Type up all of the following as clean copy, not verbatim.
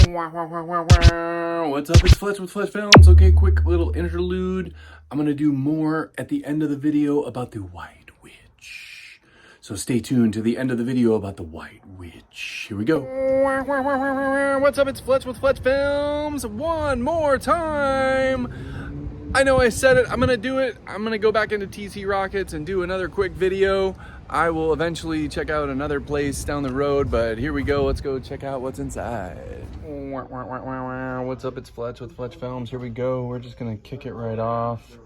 What's up? It's Fletch with Fletch Films. Okay, quick little interlude. I'm gonna do more at the end of the video about the White Witch. So stay tuned to the end of the video about the White Witch. Here we go. What's up? It's Fletch with Fletch Films. One more time. I know I said it. I'm gonna do it. I'm gonna go back into TC Rockets and do another quick video. I will eventually check out another place down the road, but here we go. Let's go check out what's inside. What's up? It's Fletch with Fletch Films. Here we go. We're just gonna kick it right off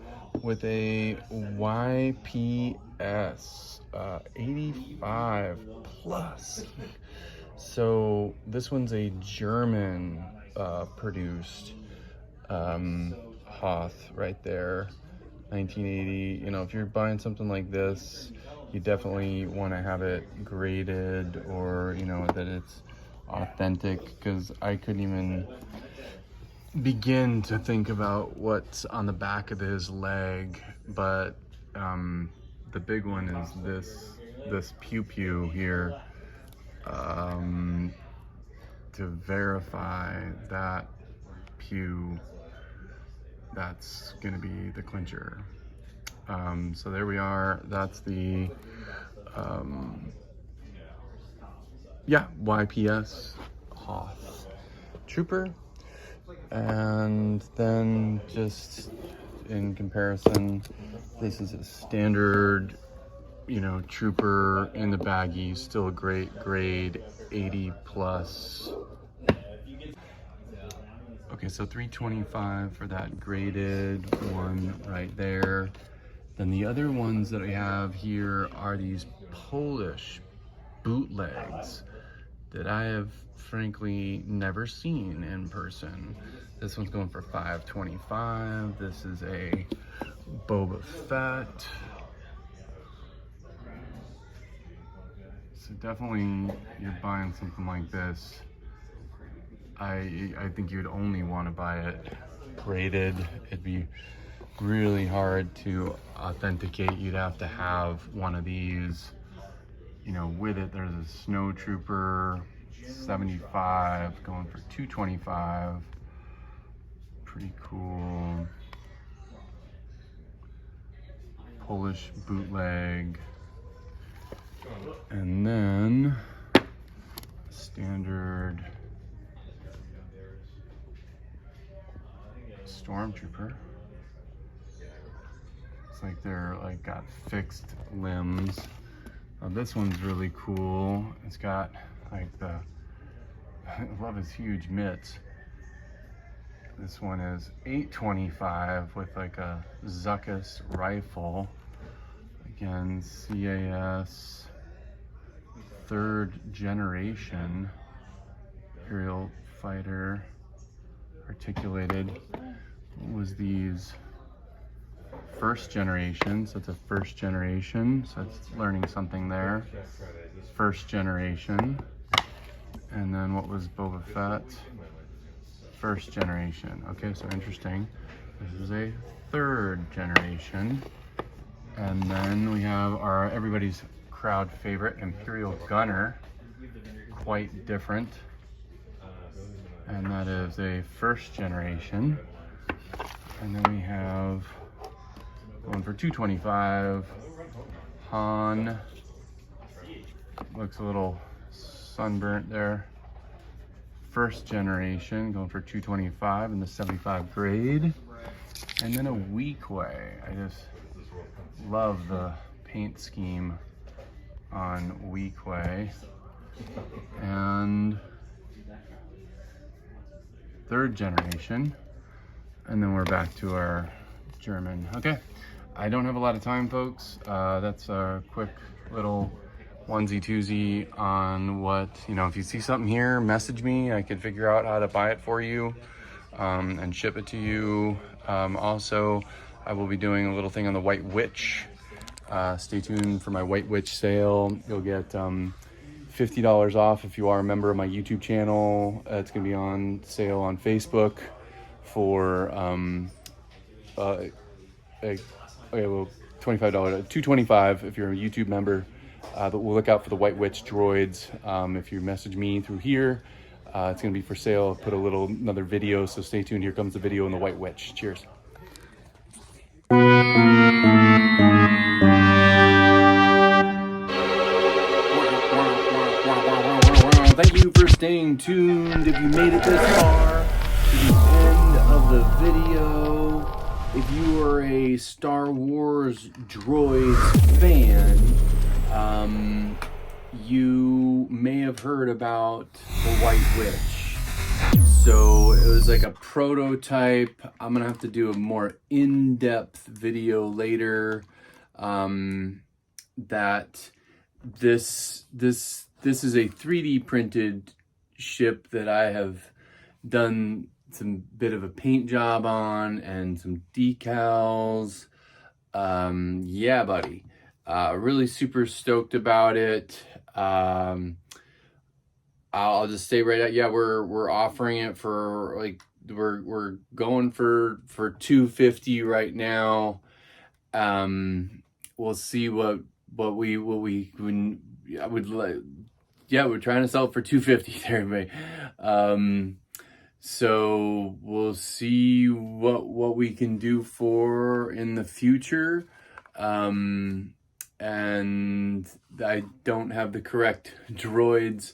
with a YPS 85 plus. So this one's a German produced Hoth right there, 1980. You know, if you're buying something like this, you definitely want to have it graded, or you know, that it's authentic, because I couldn't even begin to think about what's on the back of his leg. But the big one is this pew pew here, to verify that pew, that's gonna be the clincher. So there we are. That's the YPS Hoth Trooper. And then just in comparison, this is a standard, you know, Trooper in the baggie, still a great grade, 80 plus. Okay, so $325 for that graded one right there. Then the other ones that I have here are these Polish bootlegs that I have frankly never seen in person. This one's going for $525. This is a Boba Fett. So definitely, you're buying something like this, I think you'd only want to buy it graded. It'd be really hard to authenticate. You'd have to have one of these, you know, with it. There's a Snow Trooper 75 going for $225. Pretty cool. Polish bootleg. And then standard Stormtrooper. It's like they're like got fixed limbs. This one's really cool. It's got like I love his huge mitts. This one is $825 with like a Zuckus rifle. Again, CAS 3rd generation Imperial fighter, articulated. What was these? 1st generation, so it's a 1st generation, so it's learning something there. 1st generation. And then what was Boba Fett? 1st generation. Okay, so interesting. This is a 3rd generation. And then we have our everybody's crowd favorite Imperial Gunner, quite different. And that is a 1st generation. And then we have going for $225, Han. Looks a little sunburnt there. 1st generation, going for $225 in the 75 grade. And then a Weequay. I just love the paint scheme on Weequay. And 3rd generation. And then we're back to our German. Okay, I don't have a lot of time, folks. That's a quick little onesie twosie on what, you know, if you see something here, message me. I can figure out how to buy it for you and ship it to you. Also, I will be doing a little thing on the White Witch. Stay tuned for my White Witch sale. You'll get $50 off if you are a member of my YouTube channel. It's gonna be on sale on Facebook for $25, $225 if you're a YouTube member. But we'll look out for the White Witch droids. If you message me through here, It's going to be for sale. I'll put another video, so stay tuned. Here comes the video on the White Witch. Cheers. Thank you for staying tuned. If you made it this far to the end of the video, if you are a Star Wars droids fan, you may have heard about the White Witch. So it was like a prototype. I'm gonna have to do a more in-depth video later. That this is a 3D printed ship that I have done some bit of a paint job on and some decals. Yeah, buddy. Really super stoked about it. I'll just stay right at, yeah, we're offering it for like, we're going for $250 right now. We'll see what we I would like. Yeah, we're trying to sell it for $250 there, everybody. So we'll see what we can do for in the future. And I don't have the correct droids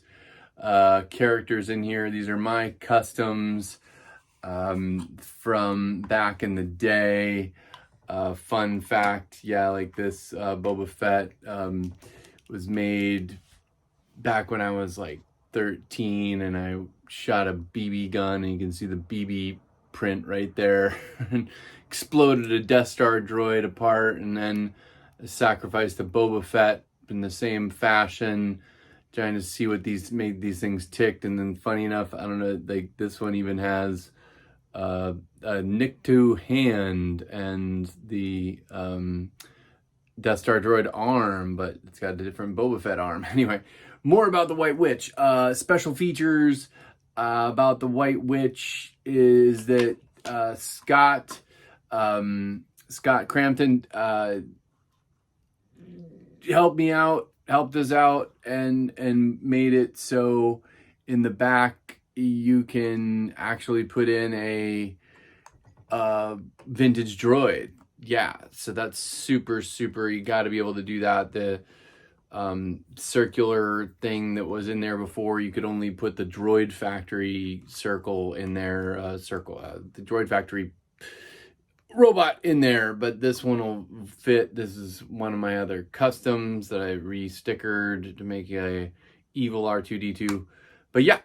characters in here. These are my customs from back in the day. Fun fact, yeah, like this Boba Fett was made back when I was like 13, and I shot a BB gun, and you can see the BB print right there, and exploded a Death Star droid apart, and then sacrificed a Boba Fett in the same fashion, trying to see what made these things ticked. And then funny enough, I don't know, like this one even has a Nikto hand and the Death Star droid arm, but it's got a different Boba Fett arm. Anyway, more about the White Witch. Special features about the White Witch is that Scott Crampton helped us out and made it so in the back you can actually put in a vintage droid. Yeah, so that's super, you got to be able to do that. The circular thing that was in there before, you could only put the Droid Factory circle in there, the Droid Factory robot in there, but this one will fit. This is one of my other customs that I re-stickered to make a evil R2-D2. But yeah,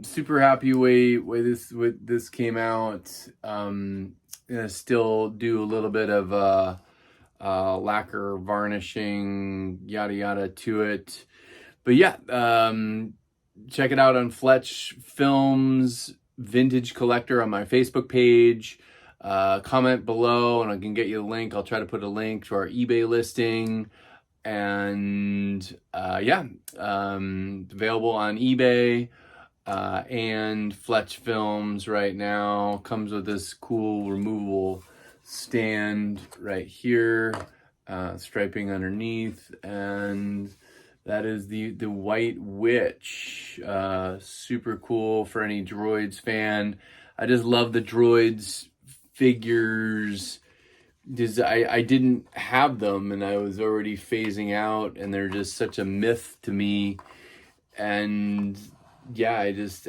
super happy way this came out. Gonna still do a little bit of lacquer varnishing, yada yada to it. But yeah, check it out on Fletch Films Vintage Collector on my Facebook page. Comment below and I can get you a link. I'll try to put a link to our eBay listing. And yeah, available on eBay and Fletch Films right now. Comes with this cool removable stand right here, striping underneath, and that is the White Witch. Super cool for any droids fan. I just love the droids figures. I didn't have them and I was already phasing out, and they're just such a myth to me. And yeah, I just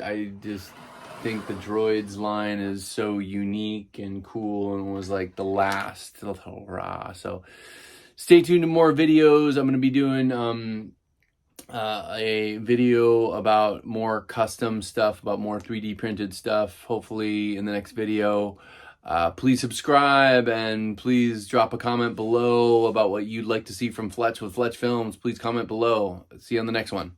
think the droids line is so unique and cool, and was like the last hurrah. So stay tuned to more videos. I'm going to be doing a video about more custom stuff, about more 3D printed stuff, hopefully in the next video. Please subscribe, and please drop a comment below about what you'd like to see from Fletch with Fletch Films. Please comment below. See you on the next one.